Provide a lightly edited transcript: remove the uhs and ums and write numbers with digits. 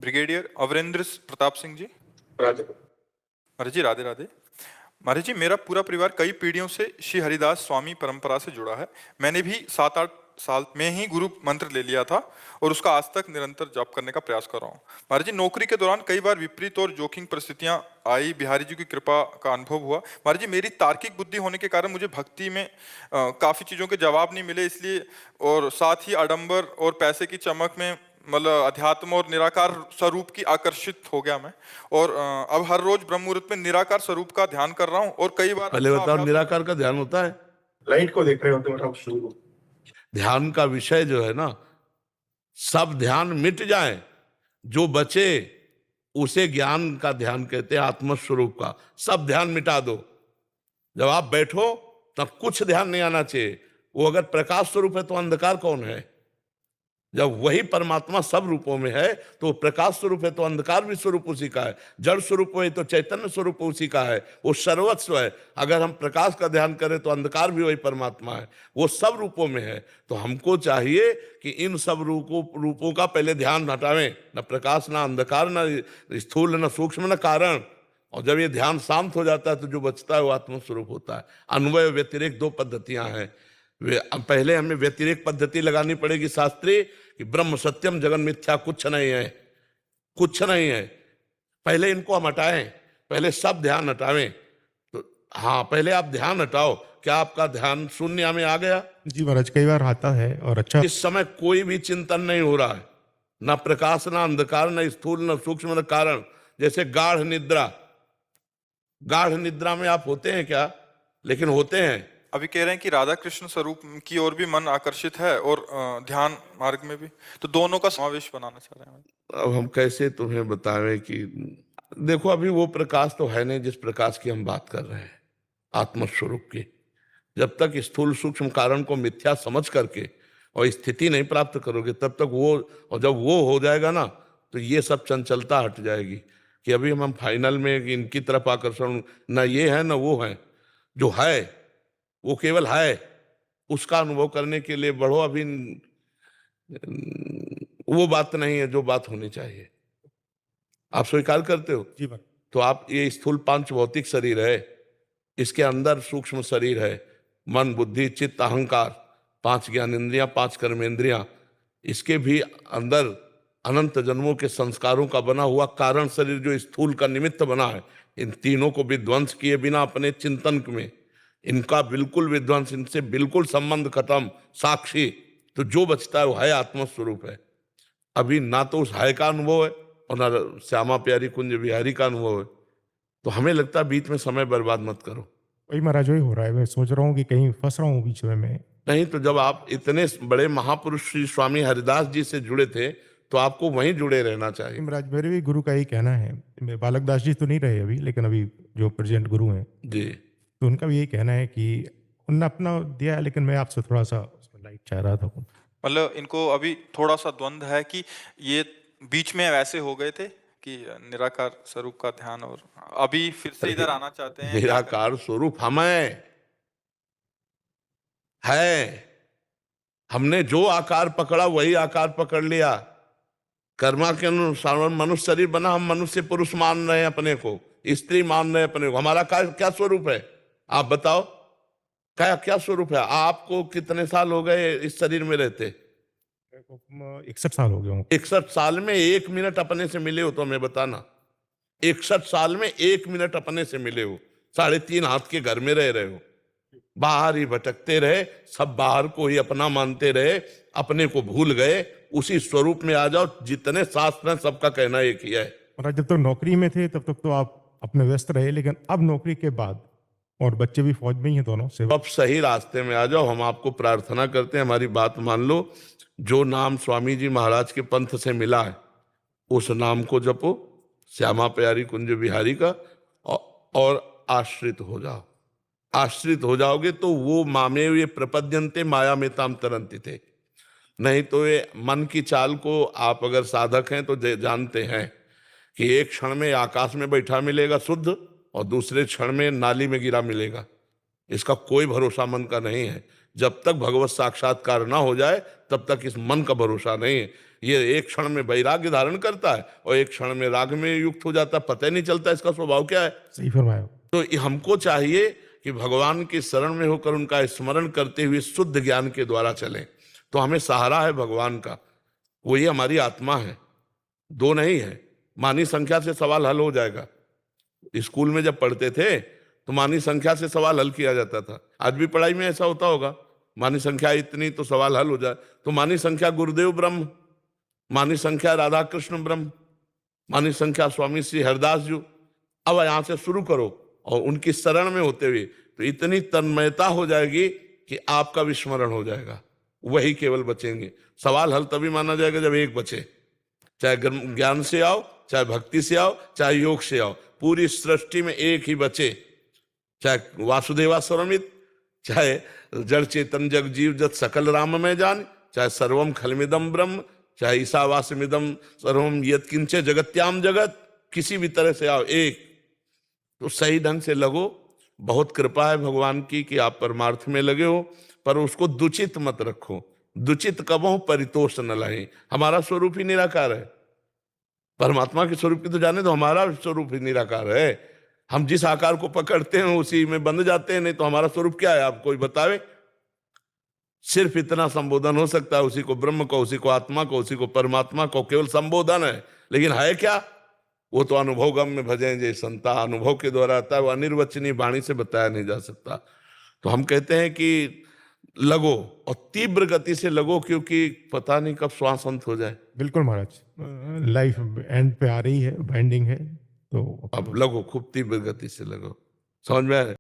Brigadier अवरेंद्र Pratap Singh ji. Radhe. महाराज जी राधे राधे। महाराज जी, मेरा पूरा परिवार कई पीढ़ियों से श्री हरिदास स्वामी परंपरा से जुड़ा है। मैंने भी 7-8 साल में ही गुरु मंत्र ले लिया था और उसका आज तक निरंतर जप करने का प्रयास कर रहा हूँ। महाराज जी, नौकरी के दौरान कई बार विपरीत और जोखिम परिस्थितियां आई, बिहारी जी की कृपा का अनुभव हुआ। महाराज जी, मेरी तार्किक बुद्धि होने के कारण मुझे भक्ति में काफी चीजों के जवाब नहीं मिले, इसलिए और साथ ही आडंबर और पैसे की चमक में मतलब अध्यात्म और निराकार स्वरूप की आकर्षित हो गया मैं। और अब हर रोज ब्रह्म मुहूर्त में निराकार स्वरूप का ध्यान कर रहा हूँ और कई बार पहले बताओ, निराकार का ध्यान होता है? लाइट को देख रहे होते हो आप शुरू को। ध्यान का विषय जो है ना, सब ध्यान मिट जाए, जो बचे उसे ज्ञान का ध्यान कहते हैं, आत्मस्वरूप का। सब ध्यान मिटा दो, जब आप बैठो तब कुछ ध्यान नहीं आना चाहिए। वो अगर प्रकाश स्वरूप है तो अंधकार कौन है? जब वही परमात्मा सब रूपों में है तो प्रकाश स्वरूप है तो अंधकार भी स्वरूप उसी का है। जड़ स्वरूप है तो चैतन्य स्वरूप उसी का है, वो सर्वस्व है। अगर हम प्रकाश का ध्यान करें तो अंधकार भी वही परमात्मा है, वो सब रूपों में है। तो हमको चाहिए कि इन सब रूपों का पहले ध्यान हटावें, न प्रकाश, न अंधकार, न स्थूल, न सूक्ष्म, न कारण। और जब ये ध्यान शांत हो जाता है तो जो बचता है वो आत्मस्वरूप होता है। अन्वय व्यतिरेक दो पद्धतियां हैं। पहले हमें व्यतिरेक पद्धति लगानी पड़ेगी शास्त्रीय, कि ब्रह्म सत्यम जगन मिथ्या, कुछ नहीं है, कुछ नहीं है। पहले इनको हम हटाएं, पहले सब ध्यान हटावें। तो हाँ, पहले आप ध्यान हटाओ। क्या आपका ध्यान शून्य में आ गया? जी महाराज, कई बार आता है और अच्छा। इस समय कोई भी चिंतन नहीं हो रहा है, ना प्रकाश, ना अंधकार, ना स्थूल, ना सूक्ष्म, ना कारण। जैसे गाढ़ निद्रा, गाढ़ निद्रा में आप होते हैं क्या? लेकिन होते हैं। अभी कह रहे हैं कि राधा कृष्ण स्वरूप की ओर भी मन आकर्षित है और ध्यान मार्ग में भी, तो दोनों का समावेश बनाना चाह रहे हैं। अब हम कैसे तुम्हें बतावें कि देखो, अभी वो प्रकाश तो है नहीं जिस प्रकाश की हम बात कर रहे हैं, आत्मस्वरूप की। जब तक स्थूल सूक्ष्म कारण को मिथ्या समझ करके और स्थिति नहीं प्राप्त करोगे तब तक वो, और जब वो हो जाएगा ना तो ये सब चंचलता हट जाएगी। कि अभी हम फाइनल में इनकी तरफ आकर्षण, ना ये है ना वो है, जो है वो केवल है, उसका अनुभव करने के लिए बढ़ो। अभी वो बात नहीं है जो बात होनी चाहिए। आप स्वीकार करते हो? जी महाराज। तो आप, ये स्थूल पांच भौतिक शरीर है, इसके अंदर सूक्ष्म शरीर है, मन, बुद्धि, चित्त, अहंकार, 5 ज्ञानेंद्रियां, 5 कर्मेंद्रियां। इसके भी अंदर अनंत जन्मों के संस्कारों का बना हुआ कारण शरीर जो स्थूल का निमित्त बना है। इन तीनों को विध्वंस किए बिना अपने चिंतन में, इनका बिल्कुल विध्वंस, इनसे बिल्कुल संबंध खत्म, साक्षी, तो जो बचता है वो है आत्मस्वरूप है। अभी ना तो उस है का अनुभव है और ना श्यामा प्यारी कुंज बिहारी का अनुभव है। तो हमें लगता है बीच में समय बर्बाद मत करो। वही महाराज, वही हो रहा है। मैं सोच रहा हूँ कि कहीं फंस रहा हूँ बीच में। नहीं तो जब आप इतने बड़े महापुरुष श्री स्वामी हरिदास जी से जुड़े थे तो आपको वहीं जुड़े रहना चाहिए। महाराज, मेरे भी गुरु का ही कहना है। बालक दास जी तो नहीं रहे अभी, लेकिन अभी जो प्रेजेंट गुरु हैं जी, तो उनका भी यही कहना है कि उन्होंने अपना दिया है, लेकिन मैं आपसे थोड़ा सा उसमें लाइट चाह रहा था। मतलब इनको अभी थोड़ा सा द्वंद्व है कि ये बीच में वैसे हो गए थे कि निराकार स्वरूप का ध्यान, और अभी फिर से इधर आना चाहते हैं। निराकार स्वरूप हमें है। हमने जो आकार पकड़ा वही आकार पकड़ लिया। कर्मा के अनुसार मनुष्य शरीर बना, हम मनुष्य पुरुष मान रहे हैं अपने को, स्त्री मान रहे हैं अपने को। हमारा क्या स्वरूप है आप बताओ? क्या स्वरूप है? आपको कितने साल हो गए इस शरीर में रहते? 61 साल हो गए होंगे। 61 साल में 1 मिनट अपने से मिले हो तो हमें बताना। 61 साल में 1 मिनट अपने से मिले हो? 3.5 हाथ के घर में रह रहे हो, बाहर ही भटकते रहे, सब बाहर को ही अपना मानते रहे, अपने को भूल गए। उसी स्वरूप में आ जाओ। जितने शास्त्र हैं सबका कहना एक ही है। महाराज, जब तक नौकरी में थे तब तक तो आप अपने व्यस्त रहे, लेकिन अब नौकरी के बाद, और बच्चे भी फौज में ही हैं दोनों से, अब सही रास्ते में आ जाओ। हम आपको प्रार्थना करते हैं, हमारी बात मान लो। जो नाम स्वामी जी महाराज के पंथ से मिला है उस नाम को जपो, श्यामा प्यारी कुंज बिहारी का, और आश्रित हो जाओ। आश्रित हो जाओगे तो वो मामे ये प्रपद्यन्ते माया में ताम तरंती थे। नहीं तो ये मन की चाल को आप अगर साधक हैं तो जानते हैं कि एक क्षण में आकाश में बैठा मिलेगा शुद्ध और दूसरे क्षण में नाली में गिरा मिलेगा। इसका कोई भरोसा मन का नहीं है। जब तक भगवत साक्षात्कार ना हो जाए तब तक इस मन का भरोसा नहीं है। ये एक क्षण में वैराग्य धारण करता है और एक क्षण में राग में युक्त हो जाता है, पता ही नहीं चलता इसका स्वभाव क्या है। सही फरमाया। तो ये हमको चाहिए कि भगवान की शरण में होकर उनका स्मरण करते हुए शुद्ध ज्ञान के द्वारा चलें। तो हमें सहारा है भगवान का, वही हमारी आत्मा है, दो नहीं है। मानी संख्या से सवाल हल हो जाएगा। स्कूल में जब पढ़ते थे तो मानी संख्या से सवाल हल किया जाता था। आज भी पढ़ाई में ऐसा होता होगा, मानी संख्या इतनी तो सवाल हल हो जाए। तो मानी संख्या गुरुदेव ब्रह्म, मानी संख्या राधा कृष्ण ब्रह्म, मानी संख्या स्वामी श्री हरिदास जी। अब यहां से शुरू करो और उनकी शरण में होते हुए तो इतनी तन्मयता हो जाएगी कि आपका विस्मरण हो जाएगा, वही केवल बचेंगे। सवाल हल तभी माना जाएगा जब एक बचे, चाहे ज्ञान से आओ, चाहे भक्ति से आओ, चाहे योग से आओ, पूरी सृष्टि में एक ही बचे। चाहे वासुदेवा स्वरमित, चाहे जड़ चेतन जग जीव जत सकल राम में जान, चाहे सर्वम खलमिदम ब्रह्म, चाहे ईशावास्यमिदम सर्वम यत् किंचे जगत्याम जगत, किसी भी तरह से आओ एक। तो सही ढंग से लगो। बहुत कृपा है भगवान की कि आप परमार्थ में लगे हो, पर उसको दुचित मत रखो। दुचित कबहु परितोष न लहे। हमारा स्वरूप ही निराकार है। परमात्मा के स्वरूप की तो जाने तो हमारा स्वरूप ही निराकार है। हम जिस आकार को पकड़ते हैं उसी में बंध जाते हैं, नहीं तो हमारा स्वरूप क्या है आप कोई बतावे। सिर्फ इतना संबोधन हो सकता है, उसी को ब्रह्म को, उसी को आत्मा को, उसी को परमात्मा को, केवल संबोधन है। लेकिन है क्या, वो तो अनुभव गम में भजें जय संता, अनुभव के द्वारा आता है, वो अनिर्वचनीय वाणी से बताया नहीं जा सकता। तो हम कहते हैं कि लगो और तीव्र गति से लगो, क्योंकि पता नहीं कब श्वास अंत हो जाए। बिल्कुल महाराज, लाइफ एंड पे आ रही है, बाइंडिंग है, तो अब लगो, खूब तीव्र गति से लगो। समझ में आ रहा है?